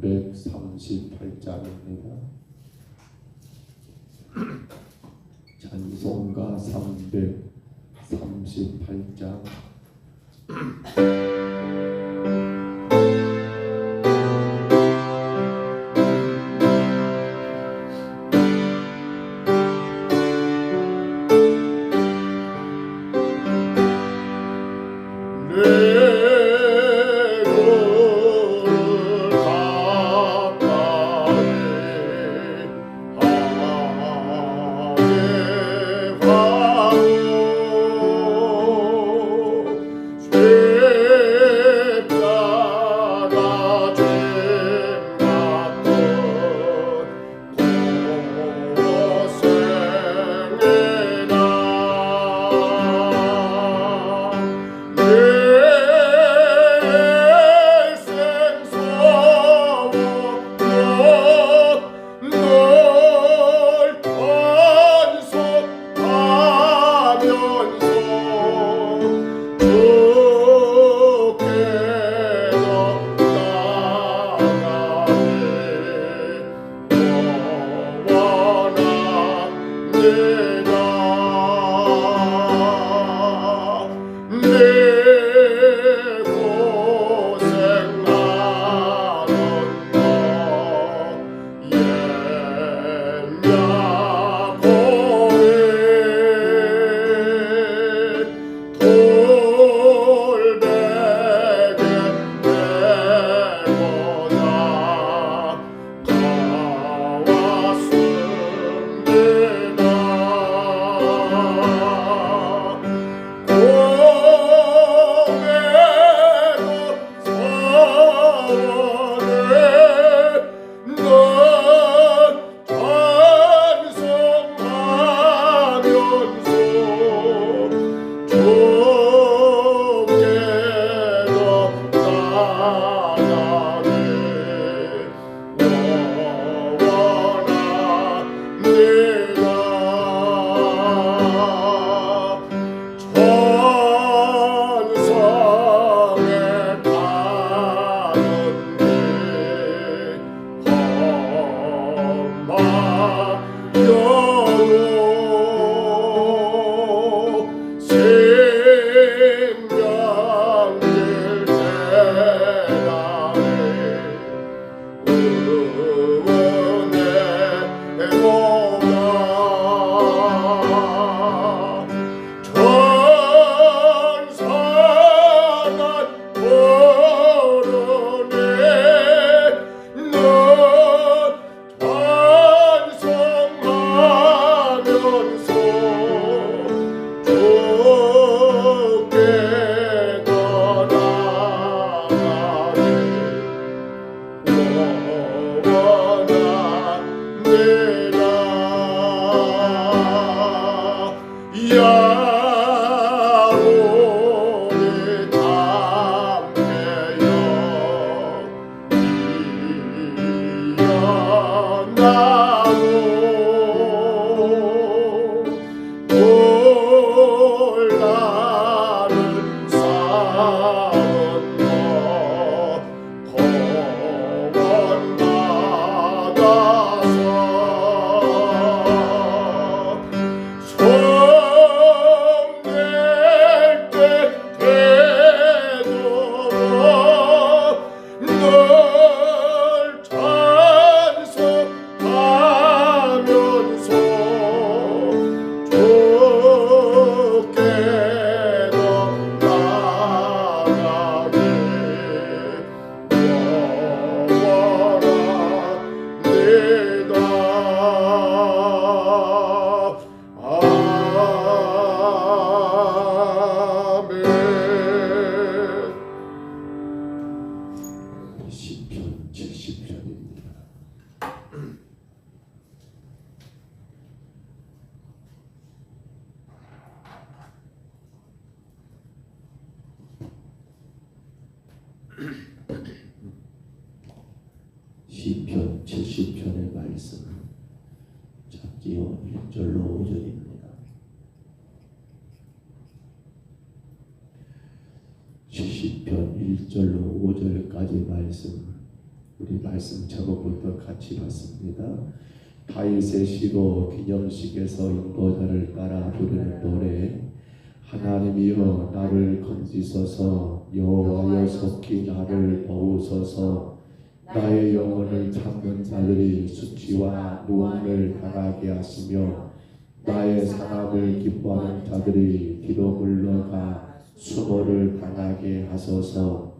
138장입니다. 찬송가 338장. 시편 70편의 말씀 잡지요 1절로 5절입니다. 시편 1절로 5절까지 말씀 우리 말씀 제목부터 같이 봤습니다. 다윗의 시로 기념식에서 인도자를 따라 부르는 노래. 하나님이여 나를 건지소서, 여호와여 속히 나를 도우소서. 나의 영혼을 찾는 자들이 수치와 무언을 당하게 하시며 나의 사랑을 기뻐하는 자들이 뒤로 물러가 수모를 당하게 하소서.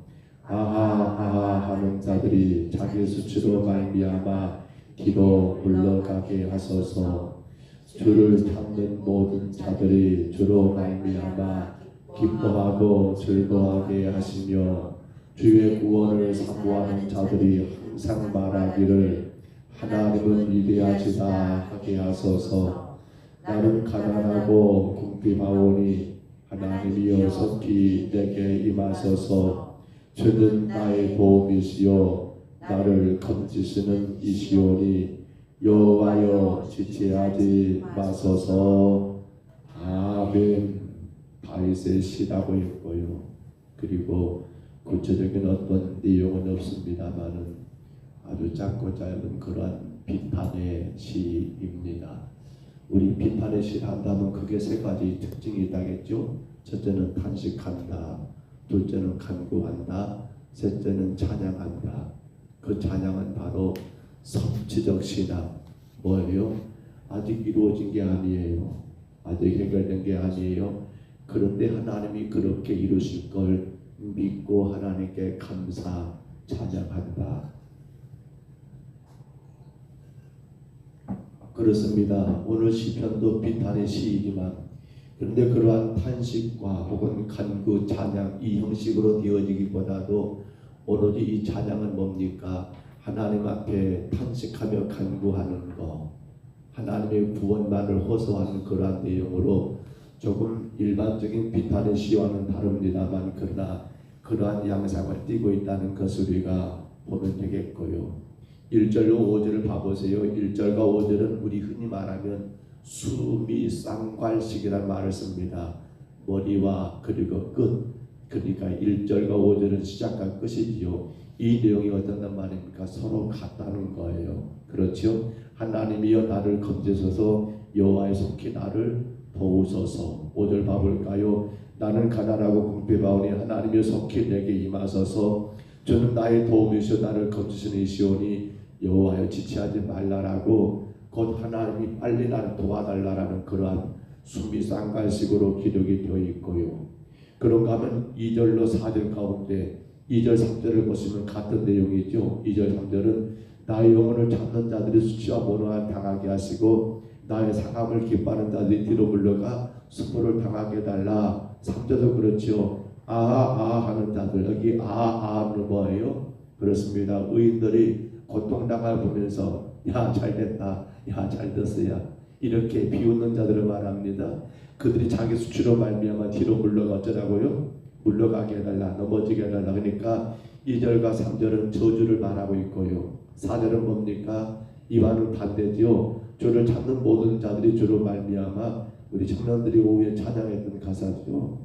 아하 아하 하는 자들이 자기 수치로 말미암아 뒤로 물러가게 하소서. 주를 찾는 모든 자들이 주로 말미암아 기뻐하고 즐거워하게 하시며 주의 구원을 사모하는 자들이 항상 말하기를 하나님은 위대하시다 하게 하소서. 나는 가난하고 궁핍하오니 하나님이여 속히 내게 임하소서. 주는 나의 도움이시요 나를 건지시는 이시오니 여호와여 지체하지 마소서. 아멘. 다윗의 시라고 했고요. 그리고 구체적인 어떤 내용은 없습니다만은 아주 짧고 짧은 그러한 비판의 시입니다. 우리 비판의 시를 한다면 그게 세 가지 특징이 있다겠죠. 첫째는 탄식한다, 둘째는 간구한다, 셋째는 찬양한다. 그 찬양은 바로 성취적 신앙. 뭐예요? 아직 이루어진 게 아니에요. 아직 해결된 게 아니에요. 그런데 하나님이 그렇게 이루실 걸 믿고 하나님께 감사 찬양한다. 그렇습니다. 오늘 시편도 비탄의 시이지만 그런데 그러한 탄식과 혹은 간구, 찬양 이 형식으로 되어지기보다도 오로지 이 찬양은 뭡니까? 하나님 앞에 탄식하며 간구하는 것, 하나님의 구원만을 호소하는 그러한 내용으로 조금 일반적인 비탄의 시와는 다릅니다만 그러나 그러한 양상을 띠고 있다는 것을 우리가 보면 되겠고요. 1절로 5절을 봐보세요. 1절과 5절은 우리 흔히 말하면 수미쌍괄식이라는 말을 씁니다. 머리와 그리고 끝. 그러니까 1절과 5절은 시작과 끝이지요. 이 내용이 어떤 말입니까? 서로 같다는 거예요. 그렇죠? 하나님이여 나를 건지소서, 여호와여 속히 나를 도우소서. 5절 봐볼까요? 나는 가난하고 궁핍하오니 하나님이여 속히 내게 임하소서. 주는 나의 도움이시오 나를 건지시는 이시오니 여호와여 지체하지 말라라고 곧 하나님이 빨리 나를 도와달라라는 그러한 수미쌍괄식으로 기록이 되어 있고요. 그런가 하면 2절로 4절 가운데 2절 3절을 보시면 같은 내용이죠. 2절 3절은 나의 영혼을 찾는 자들이 수치와 모노를 당하게 하시고 나의 상함을 기뻐하는 자들이 뒤로 물러가 수모를 당하게 해달라. 3절도 그렇죠. 아아 하는 자들. 여기 아아는 뭐예요? 그렇습니다. 의인들이 고통당을 보면서 야 잘됐다, 야 잘됐어야 이렇게 비웃는 자들을 말합니다. 그들이 자기 수치로 말미암아 뒤로 물러가 어쩌라고요? 물러가게 해달라, 넘어지게 해달라. 그러니까 2절과 3절은 저주를 말하고 있고요. 4절은 뭡니까? 이와는 반대죠. 주를 찾는 모든 자들이 주로 말미암아. 우리 청년들이 오후에 찬양했던 가사죠.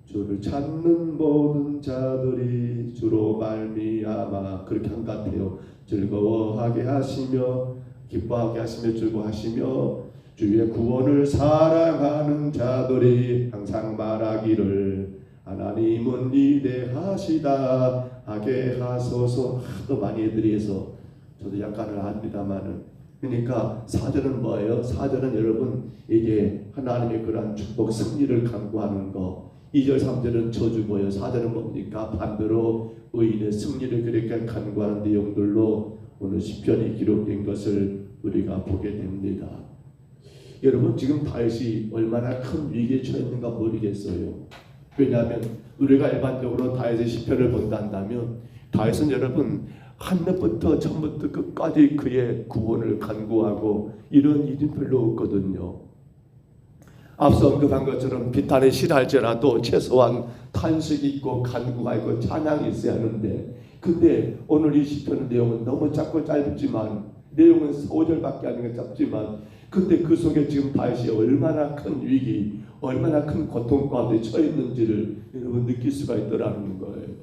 주를 찾는 모든 자들이 주로 말미암아. 그렇게 한 것 같아요. 즐거워하게 하시며 기뻐하게 하시며 즐거워하시며 주의 구원을 사랑하는 자들이 항상 말하기를 하나님은 위대하시다 하게 하소서. 하도 많이 애들이 해서 저도 약간을 압니다만은 그러니까 4절은 뭐예요? 4절은 여러분 이게 하나님의 그러한 축복 승리를 간구하는 거. 2절 3절은 저주고요. 4절은 뭡니까? 반대로 의인의 승리를 그렇게 간구하는 내용들로 오늘 시편이 기록된 것을 우리가 보게 됩니다. 여러분 지금 다윗이 얼마나 큰 위기에 처했는가 모르겠어요. 왜냐하면 우리가 일반적으로 다윗의 시편을 본다 한다면 다윗은 여러분 한때부터 처음부터 끝까지 그의 구원을 간구하고 이런 일이 별로 없거든요. 앞서 언급한 것처럼 비탄의 시를 할지라도 최소한 탄식이 있고 간구가 있고 찬양이 있어야 하는데 근데 오늘 이 시편 내용은 너무 짧고 짧지만 내용은 5절밖에 아닌 게 짧지만 근데 그 속에 지금 다윗이 얼마나 큰 위기 얼마나 큰 고통 가운데 처해 있는지를 여러분 느낄 수가 있더라는 거예요.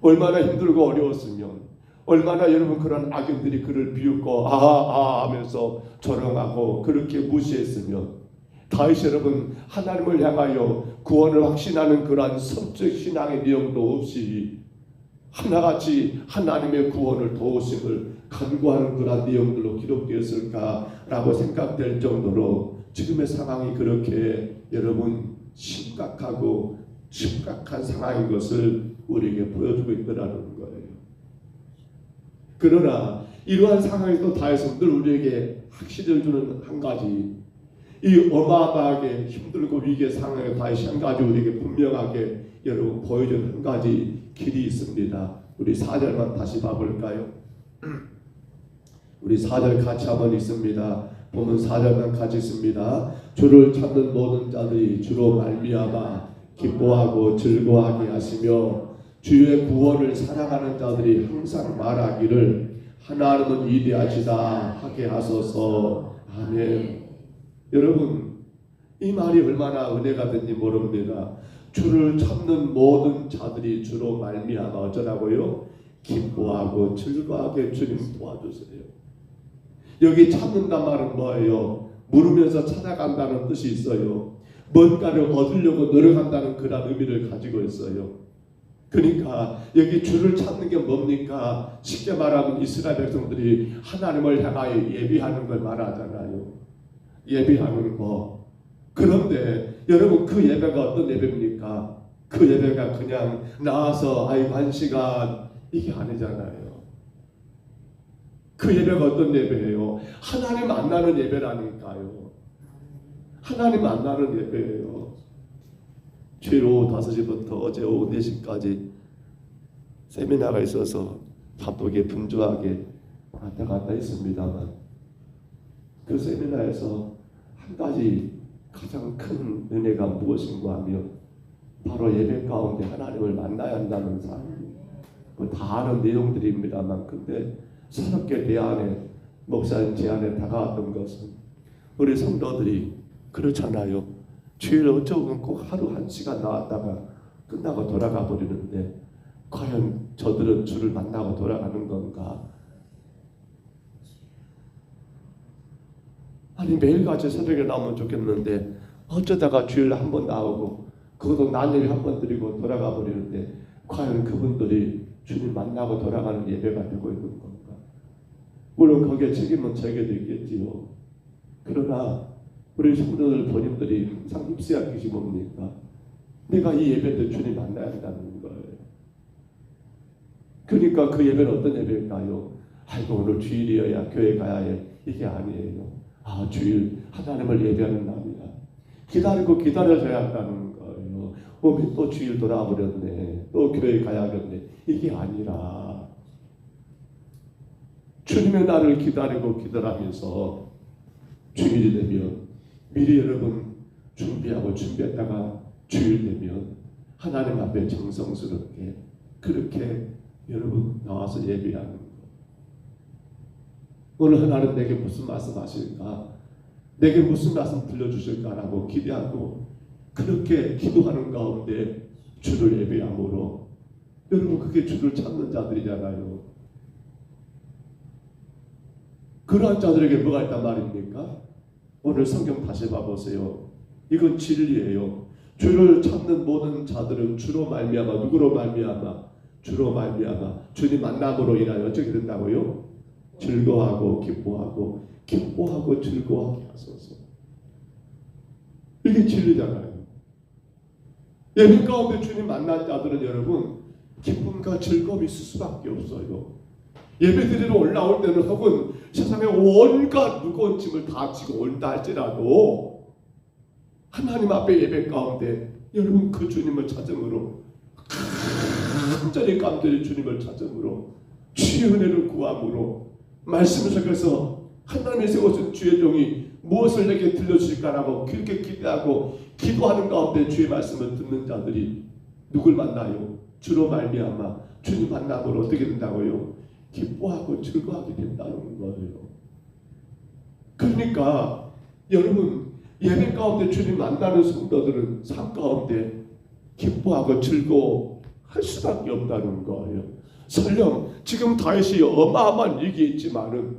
얼마나 힘들고 어려웠으면, 얼마나 여러분 그런 악인들이 그를 비웃고 하면서 조롱하고 그렇게 무시했으면, 다윗 여러분 하나님을 향하여 구원을 확신하는 그러한 성적 신앙의 내용도 없이 하나같이 하나님의 구원을 도우심을 간구하는 그런 내용들로 기록되었을까라고 생각될 정도로 지금의 상황이 그렇게 여러분 심각하고 심각한 상황인 것을 우리에게 보여주고 있더라는 거예요. 그러나 이러한 상황에서 다윗은 늘 우리에게 확신을 주는 한 가지, 이 어마어마하게 힘들고 위기의 상황에 다윗이 한 가지 우리에게 분명하게 여러분 보여주는 한 가지 길이 있습니다. 우리 4절만 다시 봐볼까요? 우리 4절 같이 한번 있습니다. 보면 4절만 같이 있습니다. 주를 찾는 모든 자들이 주로 말미암아 기뻐하고 즐거워하게 하시며 주의 구원을 사랑하는 자들이 항상 말하기를 하나님은 위대하시다 하게 하소서. 아멘. 여러분 이 말이 얼마나 은혜가 된지 모릅니다. 주를 찾는 모든 자들이 주로 말미암아 어쩌라고요? 기뻐하고 즐거워하게 주님 도와주세요. 여기 찾는단 말은 뭐예요? 물으면서 찾아간다는 뜻이 있어요. 뭔가를 얻으려고 노력한다는 그런 의미를 가지고 있어요. 그러니까 여기 주를 찾는 게 뭡니까? 쉽게 말하면 이스라엘 백성들이 하나님을 향하여 예비하는 걸 말하잖아요. 예비하는 거. 그런데 여러분 그 예배가 어떤 예배입니까? 그 예배가 그냥 나와서 아이고 한 시간 이게 아니잖아요. 그 예배가 어떤 예배예요? 하나님 만나는 예배라니까요. 하나님 만나는 예배예요. 주일 오후 5시부터 어제 오후 4시까지 세미나가 있어서 바쁘게 분주하게 왔다 갔다 했습니다만 그 세미나에서 한 가지 가장 큰 은혜가 무엇인가 하면 바로 예배 가운데 하나님을 만나야 한다는 사실입니다. 다 아는 내용들입니다만 근데 새롭게 내 안에 목사님 제 안에 다가왔던 것은 우리 성도들이 그렇잖아요. 주일 어쩌면 꼭 하루 1시간 나왔다가 끝나고 돌아가 버리는데 과연 저들은 주를 만나고 돌아가는 건가? 아니 매일같이 새벽에 나오면 좋겠는데 어쩌다가 주일 한 번 나오고 그것도 난일 한 번 드리고 돌아가 버리는데 과연 그분들이 주님 만나고 돌아가는 예배가 되고 있는 건가? 물론 거기에 책임은 저에게도 있겠지요. 그러나 우리 성도들 본인들이 항상 입수할 것이 뭡니까? 내가 이 예배 때 주님 만나야 한다는 거예요. 그러니까 그 예배는 어떤 예배일까요? 아이고 오늘 주일이어야 교회 가야 해. 이게 아니에요. 아 주일 하나님을 예배하는 날이야. 기다리고 기다려줘야 한다는 거예요. 또 주일 돌아버렸네. 또 교회 가야겠네. 이게 아니라 주님의 날을 기다리고 기다리면서 주일이 되면 미리 여러분 준비했다가 주일 되면 하나님 앞에 정성스럽게 그렇게 여러분 나와서 예배하는 거. 오늘 하나님 내게 무슨 말씀 하실까? 내게 무슨 말씀 들려주실까라고 기대하고 그렇게 기도하는 가운데 주를 예배함으로 여러분 그게 주를 찾는 자들이잖아요. 그러한 자들에게 뭐가 있단 말입니까? 오늘 성경 다시 봐보세요. 이건 진리예요. 주를 찾는 모든 자들은 주로 말미암아 누구로 말미암아? 주로 말미암아 주님 만남으로 인하여 어떻게 된다고요? 즐거워하고 기뻐하고 즐거워하게 하소서. 이게 진리잖아요. 예배 가운데 주님 만난 자들은 여러분 기쁨과 즐거움이 있을 수밖에 없어요. 예배 드리러 올라올 때는 혹은 세상에 온갖 무거운 짐을 다 지고 온다 할지라도 하나님 앞에 예배 가운데 여러분 그 주님을 찾음으로 간절히 주님을 찾음으로 주의 은혜를 구함으로 말씀 속에서 하나님이 세워준 주의 종이 무엇을 내게 들려주실까라고 그렇게 기대하고 기도하는 가운데 주의 말씀을 듣는 자들이 누굴 만나요? 주로 말미암아 주님 만남으로 어떻게 된다고요? 기뻐하고 즐거워하게 된다는 거예요. 그러니까 여러분 예배 가운데 주님 만나는 성도들은 삶 가운데 기뻐하고 즐거워 할 수밖에 없다는 거예요. 설령 지금 다윗이 어마어마한 위기에 있지만은,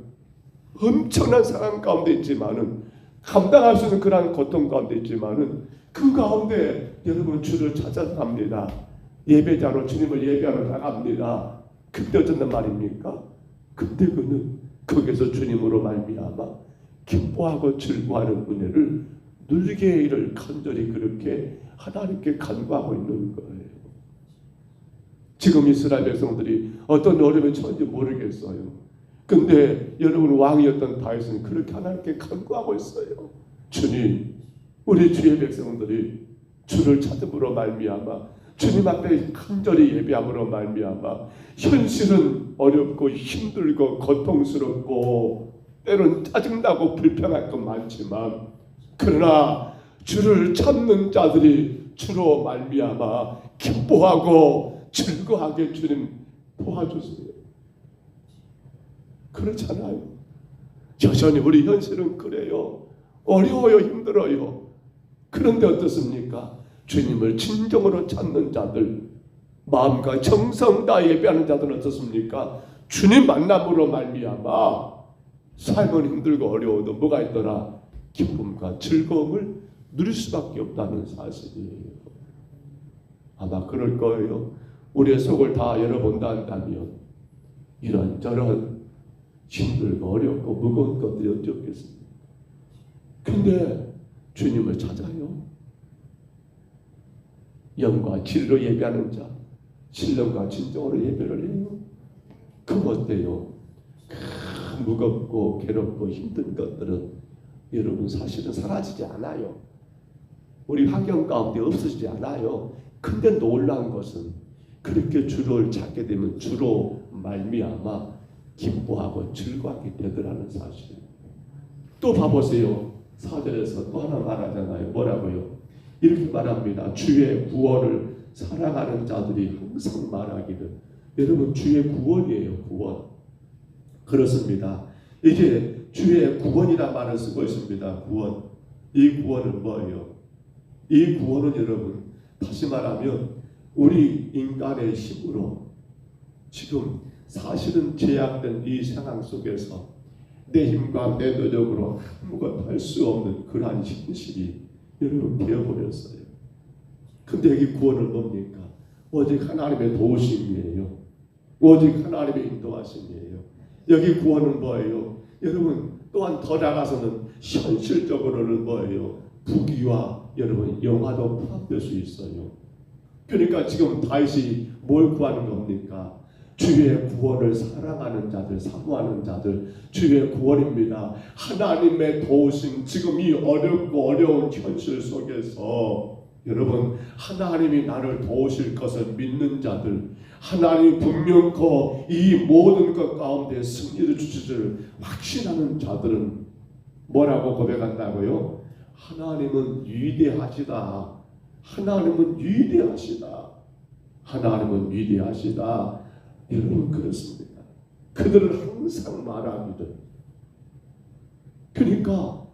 엄청난 상황 가운데 있지만은, 감당할 수 있는 그러한 고통 가운데 있지만은, 그 가운데 여러분 주를 찾아서 갑니다. 예배자로 주님을 예배하러 나갑니다. 그때 어쩐단 말입니까? 그때 그는 거기서 주님으로 말미암아 기뻐하고 즐거워하는 은혜를 누리게 이를 간절히 그렇게 하나님께 간구하고 있는 거예요. 지금 이스라엘 백성들이 어떤 어려움에 처한지 모르겠어요. 근데 여러분 왕이었던 다윗은 그렇게 하나님께 간구하고 있어요. 주님, 우리 주의 백성들이 주를 찾음으로 말미암아 주님 앞에 간절히 예배함으로 말미암아 현실은 어렵고 힘들고 고통스럽고 때론 짜증나고 불평할 것 많지만, 그러나 주를 찾는 자들이 주로 말미암아 기뻐하고 즐거워하게 주님 도와주세요. 그렇잖아요. 여전히 우리 현실은 그래요. 어려워요. 힘들어요. 그런데 어떻습니까? 주님을 진정으로 찾는 자들, 마음과 정성 다 예배하는 자들은 어떻습니까? 주님 만남으로 말미암아 삶은 힘들고 어려워도 뭐가 있더라? 기쁨과 즐거움을 누릴 수밖에 없다는 사실이에요. 아마 그럴 거예요. 우리의 속을 다 열어본다 한다면 이런저런 힘들고 어렵고 무거운 것들이 어찌 없겠습니까? 근데 주님을 찾아요. 영과 진리로 예배하는 자, 신령과 진정으로 예배를 해요. 그럼 어때요? 무겁고 괴롭고 힘든 것들은 여러분 사실은 사라지지 않아요. 우리 환경 가운데 없어지지 않아요. 근데 놀라운 것은 그렇게 주를 찾게 되면 주로 말미암아 기뻐하고 즐거워하게 되더라는 사실. 또 봐보세요. 4절에서 또 하나 말하잖아요. 뭐라고요? 이렇게 말합니다. 주의 구원을 사랑하는 자들이 항상 말하기를. 여러분 주의 구원이에요. 구원. 그렇습니다. 이게 주의 구원이라 말을 쓰고 있습니다. 구원. 이 구원은 뭐예요? 이 구원은 여러분 다시 말하면 우리 인간의 힘으로 지금 사실은 제약된 이 상황 속에서 내 힘과 내 노력으로 아무것도 할 수 없는 그러한 현실이 여러분 되어버렸어요. 근데 여기 구원은 뭡니까? 오직 하나님의 도우심이에요. 오직 하나님의 인도하심이에요. 여기 구원은 뭐예요? 여러분 또한 더 나아가서는 현실적으로는 뭐예요? 부귀와 여러분 영화도 포함될 수 있어요. 그러니까 지금 다윗이 뭘 구하는 겁니까? 주의 구원을 사랑하는 자들, 사모하는 자들, 주의 구원입니다. 하나님의 도우심, 지금 이 어렵고 어려운 현실 속에서 여러분 하나님이 나를 도우실 것을 믿는 자들, 하나님 분명코 이 모든 것 가운데 승리를 주실 확신하는 자들은 뭐라고 고백한다고요? 하나님은 위대하시다. 하나님은 위대하시다. 하나님은 위대하시다. 여러분 그렇습니다. 그들은 항상 말하기를. 그러니까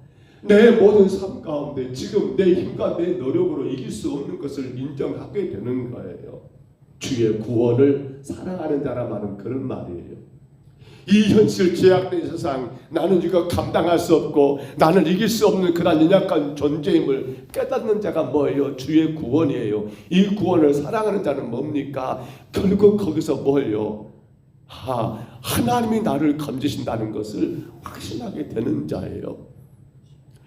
내 모든 삶 가운데 지금 내 힘과 내 노력으로 이길 수 없는 것을 인정하게 되는 거예요. 주의 구원을 사랑하는 자라 말은 그런 말이에요. 이 현실 제약된 세상, 나는 이거 감당할 수 없고 나는 이길 수 없는 그런 연약한 존재임을 깨닫는 자가 뭐예요? 주의 구원이에요. 이 구원을 사랑하는 자는 뭡니까? 결국 거기서 뭐예요? 하나님이 나를 건지신다는 것을 확신하게 되는 자예요.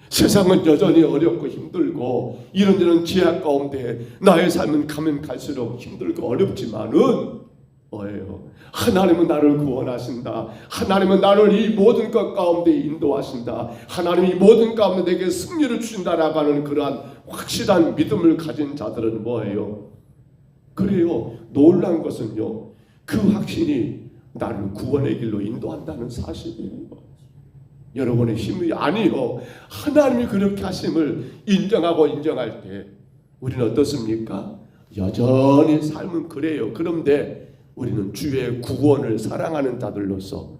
세상은 여전히 어렵고 힘들고 이런저런 제약 가운데 나의 삶은 가면 갈수록 힘들고 어렵지만은 뭐예요? 하나님은 나를 구원하신다. 하나님은 나를 이 모든 것 가운데 인도하신다. 하나님이 이 모든 가운데 내게 승리를 주신다라고 하는 그러한 확실한 믿음을 가진 자들은 뭐예요? 그래요. 놀라운 것은요, 그 확신이 나를 구원의 길로 인도한다는 사실이에요. 여러분의 힘이 아니요, 하나님이 그렇게 하심을 인정하고 인정할 때 우리는 어떻습니까? 여전히 삶은 그래요. 그런데 우리는 주의 구원을 사랑하는 자들로서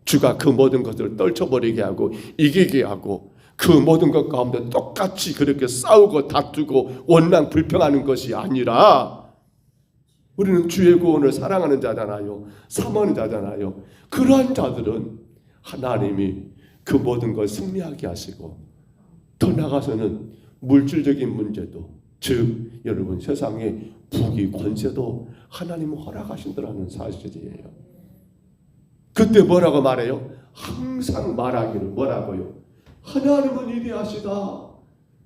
주가 그 모든 것들을 떨쳐버리게 하고 이기게 하고 그 모든 것 가운데 똑같이 그렇게 싸우고 다투고 원망 불평하는 것이 아니라 우리는 주의 구원을 사랑하는 자잖아요. 사모하는 자잖아요. 그러한 자들은 하나님이 그 모든 걸 승리하게 하시고, 더 나아가서는 물질적인 문제도, 즉 여러분 세상의 부귀 권세도 하나님은 허락하신다는 사실이에요. 그때 뭐라고 말해요? 항상 말하기를 뭐라고요? 하나님은 위대하시다.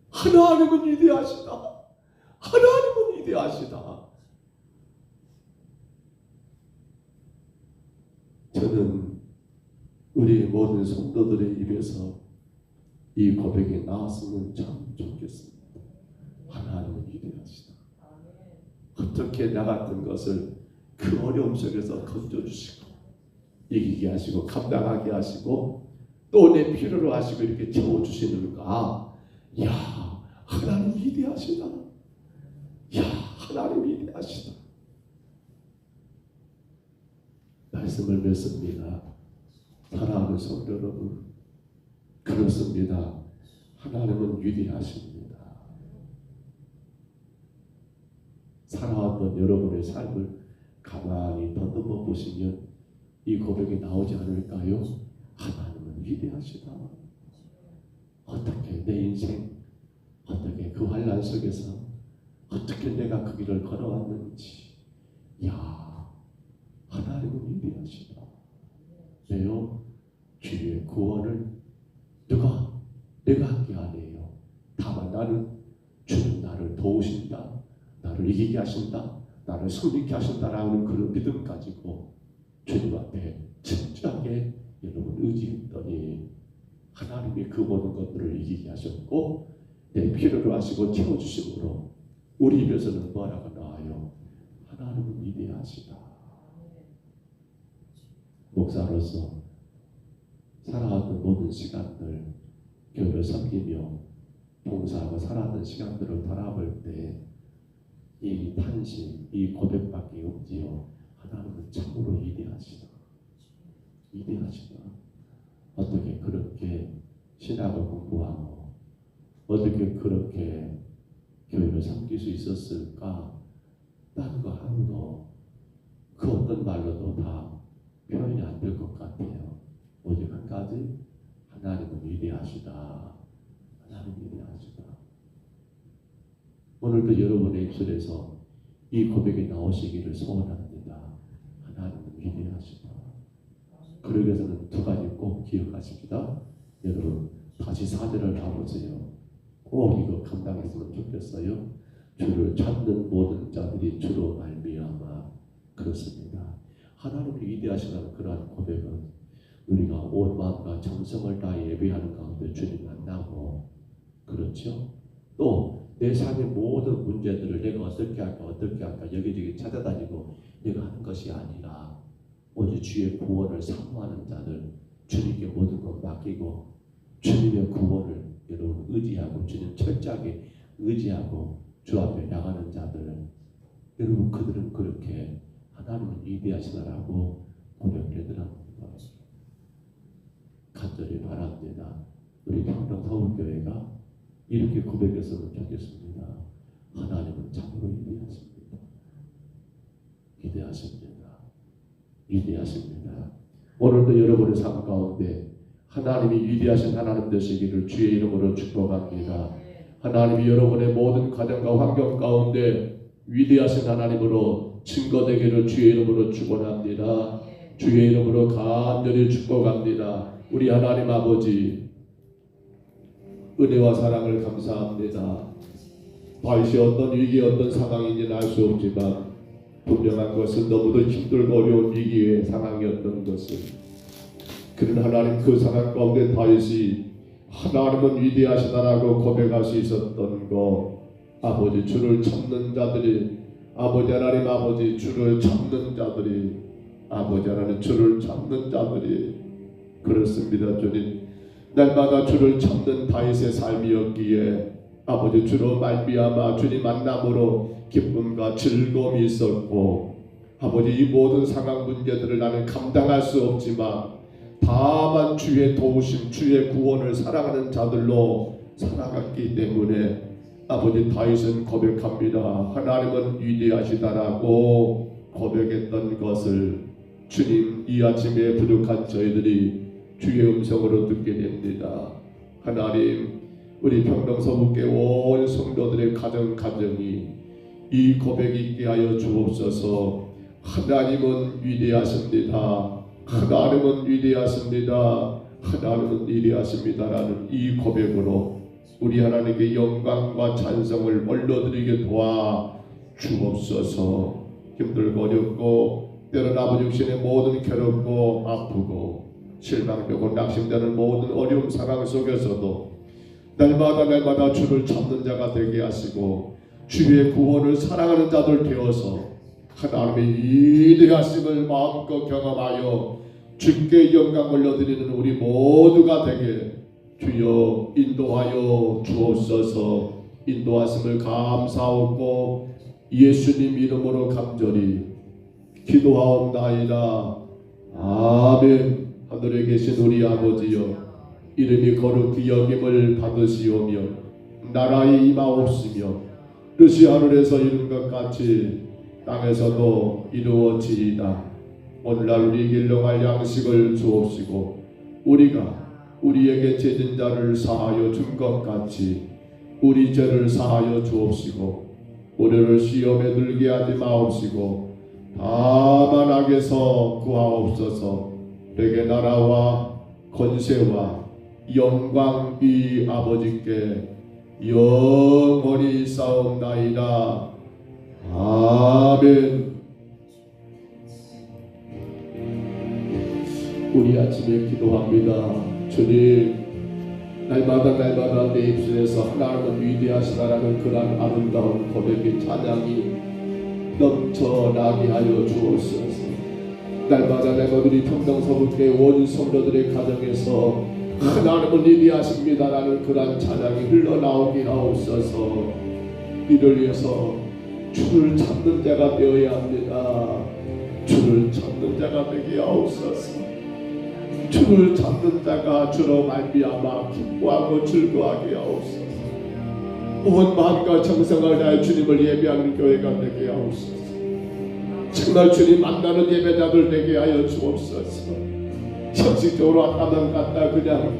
하나님은 위대하시다. 하나님은 위대하시다. 저는 우리 모든 성도들의 입에서 이 고백이 나왔으면 참 좋겠습니다. 하나님은 위대하시다. 어떻게 나 같은 것을 그 어려움 속에서 건져주시고 이기게 하시고 감당하게 하시고 또 내 필요로 하시고 이렇게 채워주시는가. 야, 하나님 위대하시다. 야, 하나님 위대하시다. 말씀을 맺습니다. 사랑하는 성도 여러분, 그렇습니다. 하나님은 위대하십니다. 살아왔던 여러분의 삶을 가만히 더듬어 보시면 이 고백이 나오지 않을까요? 하나님은 위대하시다. 어떻게 내 인생, 어떻게 그 환난 속에서 어떻게 내가 그 길을 걸어왔는지, 야, 하나님은 위대하시다. 왜요? 주의 구원을 내가 하게 하네요. 다만 주는 나를 도우신다, 나를 이기게 하신다, 나를 승리케 하신다라는 그런 믿음 가지고 주님 앞에 진지하게 여러분 의지했더니 하나님이 그 모든 것들을 이기게 하셨고 내 필요로 하시고 채워주심으로 우리 입에서는 뭐라고 나와요? 하나님은 위대하시다. 목사로서 살아왔던 모든 시간들, 교회를 섬기며 봉사하고 살았던 시간들을 돌아볼 때 이 탄식, 이 고백밖에 없지요. 하나님은 참으로 위대하시다. 위대하시다. 어떻게 그렇게 신학을 공부하고 어떻게 그렇게 교회를 섬길 수 있었을까? 딴 거 하루도 그 어떤 말로도 다 표현이 안 될 것 같아요. 오직 한 가지, 하나님은 위대하시다. 하나님 위대하시다. 오늘도 여러분의 입술에서 이 고백이 나오시기를 소원합니다. 하나님은 위대하시다. 그러기 위해서는 두 가지 꼭 기억하십니다. 여러분 다시 4절을 가보세요. 꼭 이거 감당했으면 좋겠어요. 주를 찾는 모든 자들이 주로 말미암아. 그렇습니다. 하나님이 위대하시다는 그러한 고백은 우리가 온 마음과 정성을 다해 예배하는 가운데 주님 만나고, 그렇죠? 또 내 삶의 모든 문제들을 내가 어떻게 할까 여기저기 찾아다니고 내가 하는 것이 아니라 오직 주의 구원을 사모하는 자들, 주님께 모든 것 맡기고 주님의 구원을 여러분 의지하고 주님 철저하게 의지하고 주 앞에 나가는 자들, 여러분 그들은 그렇게 하나님은 위대하시다라고 고백하더라고요. 간절히 바랍니다. 우리 평동 서울교회가 이렇게 고백했으면 좋겠습니다. 하나님은 참으로 위대하십니다. 위대하십니다. 위대하십니다. 오늘도 여러분의 삶 가운데 하나님이 위대하신 하나님 되시기를 주의 이름으로 축복합니다. 하나님이 여러분의 모든 가정과 환경 가운데 위대하신 하나님으로 증거되기를 주의 이름으로 축원합니다. 주의 이름으로 간절히 축복합니다. 우리 하나님 아버지, 은혜와 사랑을 감사합니다. 다윗이 어떤 위기, 어떤 상황인지는 알 수 없지만 분명한 것은 너무도 힘들고 어려운 위기의 상황이었던 것을, 그런 하나님 그 상황 가운데 다윗이 하나님은 위대하시다라고 고백할 수 있었던 것, 아버지 주를 찾는 자들이, 아버지 하나님 아버지 주를 찾는 자들이, 아버지 하나님 주를 찾는 자들이, 그렇습니다. 주님 날마다 주를 찾는 다윗의 삶이었기에 아버지 주로 말미암아 주님 만남으로 기쁨과 즐거움이 있었고, 아버지 이 모든 상황 문제들을 나는 감당할 수 없지만 다만 주의 도우심, 주의 구원을 사랑하는 자들로 살아갔기 때문에 아버지 다윗은 고백합니다. 하나님은 위대하시다라고 고백했던 것을 주님 이 아침에 부족한 저희들이 주의 음성으로 듣게 됩니다. 하나님 우리 평동서북교 온 성도들의 가정이 이 고백이 있게 하여 주옵소서. 하나님은 위대하십니다. 하나님은 위대하십니다. 하나님은 위대하십니다라는 이 고백으로 우리 하나님께 영광과 찬송을 올려드리게 도와 주옵소서. 힘들고 어렵고 때로는 아버지 육신의 모든 괴롭고 아프고 실망되고 낙심되는 모든 어려움 상황 속에서도 날마다 주를 찾는 자가 되게 하시고 주의 구원을 사랑하는 자들 되어서 하나님의 위대하심을 마음껏 경험하여 주께 영광 올려드리는 우리 모두가 되게 주여 인도하여 주옵소서. 인도하심을 감사하고 예수님 이름으로 간절히 기도하옵나이다. 아멘. 하늘에 계신 우리 아버지여, 이름이 거룩히 여김을 받으시오며 나라의 임하옵시며 뜻이 하늘에서 이룬 것 같이 땅에서도 이루어지이다. 오늘날 우리에게 일용할 양식을 주옵시고 우리가 우리에게 죄진 자를 사하여 준 것 같이 우리 죄를 사하여 주옵시고 우리를 시험에 들게 하지 마옵시고 다만 악에서 구하옵소서. 내게 나라와 권세와 영광이 아버지께 영원히 싸움나이다. 아멘. 우리 아침에 기도합니다. 주님, 날마다 내 입술에서 하나님은 위대하시다라는 그런 아름다운 고백의 찬양이 넘쳐나게 하여 주옵소서. 날마다 우리 평동서북교의 온 성도들의 가정에서 하나님은 위대하십니다라는 그런 찬양이 흘러나오게 하옵소서. 이를 위해서 주를 찾는 자가 되어야 합니다. 주를 찾는 자가 되게 하옵소서. 주를 찾는 자가 주로 말미암아 기뻐하고 즐거워하게 하옵소서. 온 마음과 정성을 다해 주님을 예배하는 교회가 되게 하옵소서. 정말 주님 만나는 예배자들 되게 하여 주옵소서. 형식적으로 왔다만 갔다 그냥